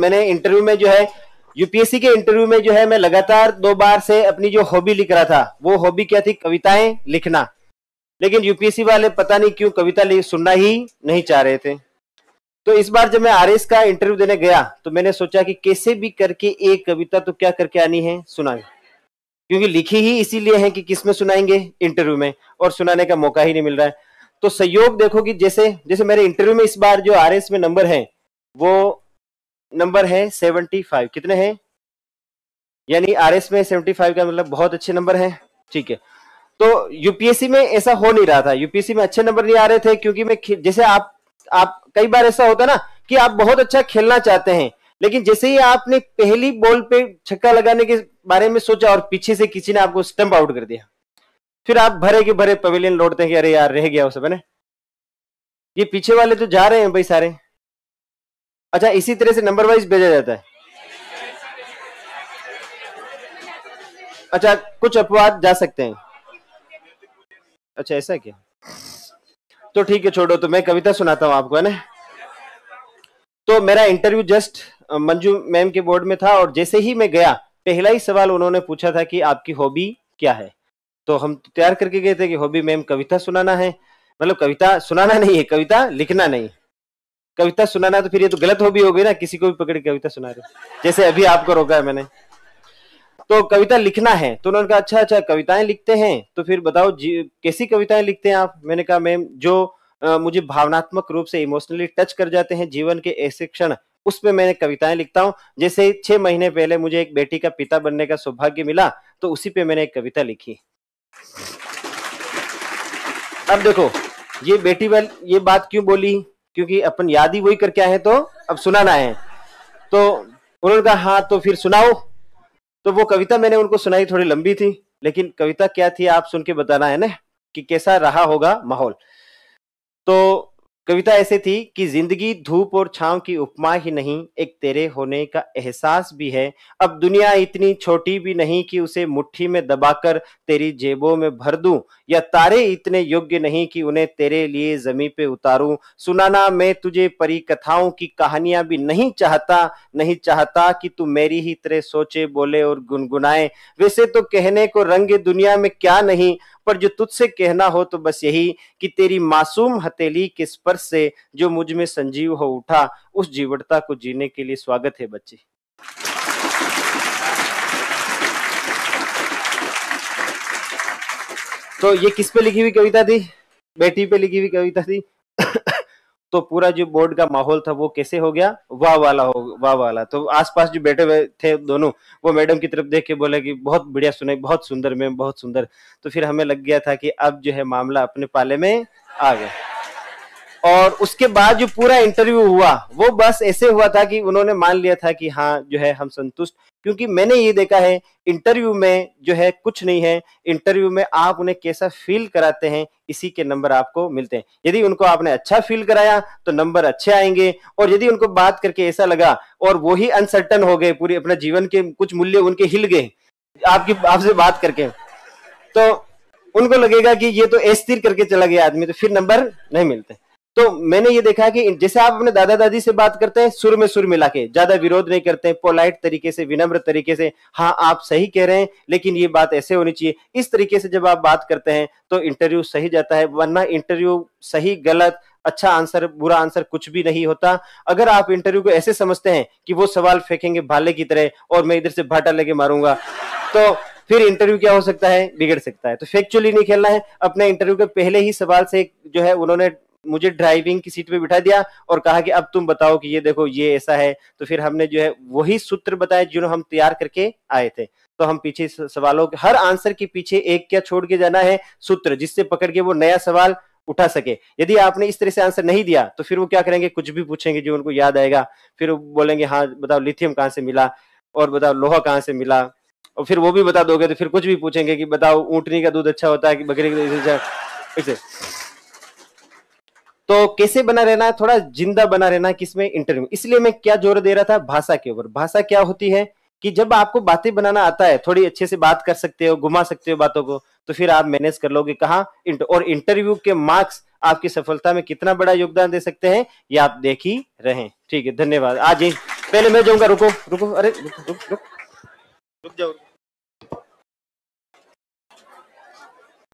मैंने इंटरव्यू में जो है, यूपीएससी के इंटरव्यू में जो है, मैं लगातार 2 बार से अपनी जो हॉबी लिख रहा था, वो हॉबी क्या थी? कविताएं लिखना। लेकिन यूपीएससी वाले पता नहीं क्यों कविता सुनना ही नहीं चाह रहे थे। तो इस बार जब मैं आरएस का इंटरव्यू देने गया तो मैंने सोचा कि कैसे भी करके एक कविता तो क्या करके आनी है, सुना, क्योंकि लिखी ही इसीलिए है कि किसमें सुनाएंगे? इंटरव्यू में, और सुनाने का मौका ही नहीं मिल रहा है। तो सहयोग देखो कि जैसे जैसे मेरे इंटरव्यू में इस बार जो आरएस में नंबर है वो नंबर है 75। कितने हैं? यानी आरएस में 75 का मतलब बहुत अच्छे नंबर हैं। ठीक है, तो यूपीएससी में ऐसा हो नहीं रहा था। यूपीएससी में अच्छे नंबर नहीं आ रहे थे क्योंकि मैं जैसे आप कई बार ऐसा होता है ना कि आप बहुत अच्छा खेलना चाहते हैं, लेकिन जैसे ही आपने पहली बॉल पे छक्का लगाने के बारे में सोचा और पीछे से किसी ने आपको स्टंप आउट कर दिया, फिर आप भरे के भरे पवेलियन लौटते हैं कि अरे यार रह गया वो सब है ना, ये पीछे वाले तो जा रहे हैं भाई सारे। अच्छा, इसी तरह से नंबर वाइज भेजा जाता है। अच्छा, कुछ अपवाद जा सकते हैं। अच्छा, ऐसा क्या? तो ठीक है, छोड़ो, तो मैं कविता सुनाता हूं आपको, है ना। तो मेरा इंटरव्यू जस्ट मंजू मैम के बोर्ड में था, और जैसे ही मैं गया पहला ही सवाल उन्होंने पूछा था कि आपकी हॉबी क्या है। तो हम तैयार करके गए थे कि हॉबी मैम कविता सुनाना है, मतलब कविता सुनाना नहीं है, कविता लिखना नहीं। कविता सुनाना तो फिर ये तो गलत हॉबी हो गई ना, किसी को भी पकड़ के कविता सुना रहे, जैसे अभी आपको रोका है मैंने। तो कविता लिखना है, तो उन्होंने कहा अच्छा अच्छा कविताएं लिखते हैं, तो फिर बताओ कैसी कविताएं लिखते हैं आप। मैंने कहा मैम जो मुझे भावनात्मक रूप से इमोशनली टच कर जाते हैं जीवन के ऐसे क्षण, उसमें मैंने कविताएं लिखता हूँ। जैसे 6 महीने पहले मुझे एक बेटी का पिता बनने का सौभाग्य मिला, तो उसी पे मैंने एक कविता लिखी। अब देखो, ये बेटी वाली ये बात क्यों बोली? क्योंकि अपन याद ही वही करके आए हैं, तो अब सुनाना है। तो उन्होंने कहा हाँ तो फिर सुनाओ। तो वो कविता मैंने उनको सुनाई, थोड़ी लंबी थी, लेकिन कविता क्या थी आप सुन के बताना है ना कि कैसा रहा होगा माहौल। तो कविता ऐसे थी कि जिंदगी धूप और छांव की उपमा ही नहीं, एक तेरे होने का एहसास भी है। अब दुनिया इतनी छोटी भी नहीं कि उसे मुट्ठी में दबाकर तेरी जेबों में भर दूं, या तारे इतने योग्य नहीं कि उन्हें तेरे लिए जमीन पे उतारूं। सुनाना मैं तुझे परी कथाओं की कहानियां भी नहीं चाहता, नहीं चाहता कि तू मेरी ही तरह सोचे, बोले और गुनगुनाए। वैसे तो कहने को रंग दुनिया में क्या नहीं, पर जो तुझसे कहना हो तो बस यही कि तेरी मासूम हथेली के स्पर्श से जो मुझ में संजीव हो उठा, उस जीवटता को जीने के लिए स्वागत है बच्चे। तो ये किस पे लिखी हुई कविता थी? बेटी पे लिखी हुई कविता थी। तो पूरा जो बोर्ड का माहौल था वो कैसे हो गया? वाह वाला हो, वाह वाला। तो आसपास जो बैठे हुए थे दोनों, वो मैडम की तरफ देख के बोले कि बहुत बढ़िया सुनाई, बहुत सुंदर मैम, बहुत सुंदर। तो फिर हमें लग गया था कि अब जो है मामला अपने पाले में आ गया। और उसके बाद जो पूरा इंटरव्यू हुआ वो बस ऐसे हुआ था कि उन्होंने मान लिया था कि हाँ जो है हम संतुष्ट, क्योंकि मैंने ये देखा है इंटरव्यू में जो है कुछ नहीं है, इंटरव्यू में आप उन्हें कैसा फील कराते हैं इसी के नंबर आपको मिलते हैं। यदि उनको आपने अच्छा फील कराया तो नंबर अच्छे आएंगे, और यदि उनको बात करके ऐसा लगा और वो ही अनसर्टन हो गए, पूरी अपने जीवन के कुछ मूल्य उनके हिल गए आपसे बात करके, तो उनको लगेगा कि ये तो अस्थिर करके चला गया आदमी, तो फिर नंबर नहीं मिलते। तो मैंने ये देखा कि जैसे आप अपने दादा दादी से बात करते हैं सुर में सुर मिला के, ज्यादा विरोध नहीं करते हैं, पोलाइट तरीके से, विनम्र तरीके से, हाँ आप सही कह रहे हैं लेकिन ये बात ऐसे होनी चाहिए, इस तरीके से जब आप बात करते हैं तो इंटरव्यू सही जाता है। वरना इंटरव्यू सही गलत, अच्छा आंसर बुरा आंसर कुछ भी नहीं होता। अगर आप इंटरव्यू को ऐसे समझते हैं कि वो सवाल फेंकेंगे भाले की तरह और मैं इधर से भाटा लेके मारूंगा, तो फिर इंटरव्यू क्या हो सकता है? बिगड़ सकता है। तो फैक्चुअली नहीं खेलना है। अपने इंटरव्यू के पहले ही सवाल से जो है उन्होंने मुझे ड्राइविंग की सीट पे बिठा दिया और कहा कि अब तुम बताओ कि ये देखो ये ऐसा है। तो फिर हमने जो है वही सूत्र बताए जो हम तैयार करके आए थे। तो हम पीछे सवालों के हर आंसर के पीछे एक क्या छोड़ के जाना है? सूत्र, जिससे पकड़ के वो नया सवाल उठा सके। यदि आपने इस तरह से आंसर नहीं दिया तो फिर वो क्या करेंगे? कुछ भी पूछेंगे जो उनको याद आएगा। फिर वो बोलेंगे हाँ बताओ लिथियम कहाँ से मिला, और बताओ लोहा कहाँ से मिला, और फिर वो भी बता दोगे तो फिर कुछ भी पूछेंगे कि बताओ ऊँटनी का दूध अच्छा होता है कि बकरी का दूध अच्छा। तो कैसे बना रहना है? थोड़ा जिंदा बना रहना है किसमें? इंटरव्यू। इसलिए मैं क्या जोर दे रहा था? भाषा के ऊपर। भाषा क्या होती है कि जब आपको बातें बनाना आता है, थोड़ी अच्छे से बात कर सकते हो, घुमा सकते हो बातों को, तो फिर आप मैनेज कर लोगे कहाँ? और इंटरव्यू के मार्क्स आपकी सफलता में कितना बड़ा योगदान दे सकते हैं ये आप देख ही रहे हैं। ठीक है, धन्यवाद। आज पहले मैं जाऊंगा, रुको रुको, अरे रुक रुक रुक, रुक जाओ।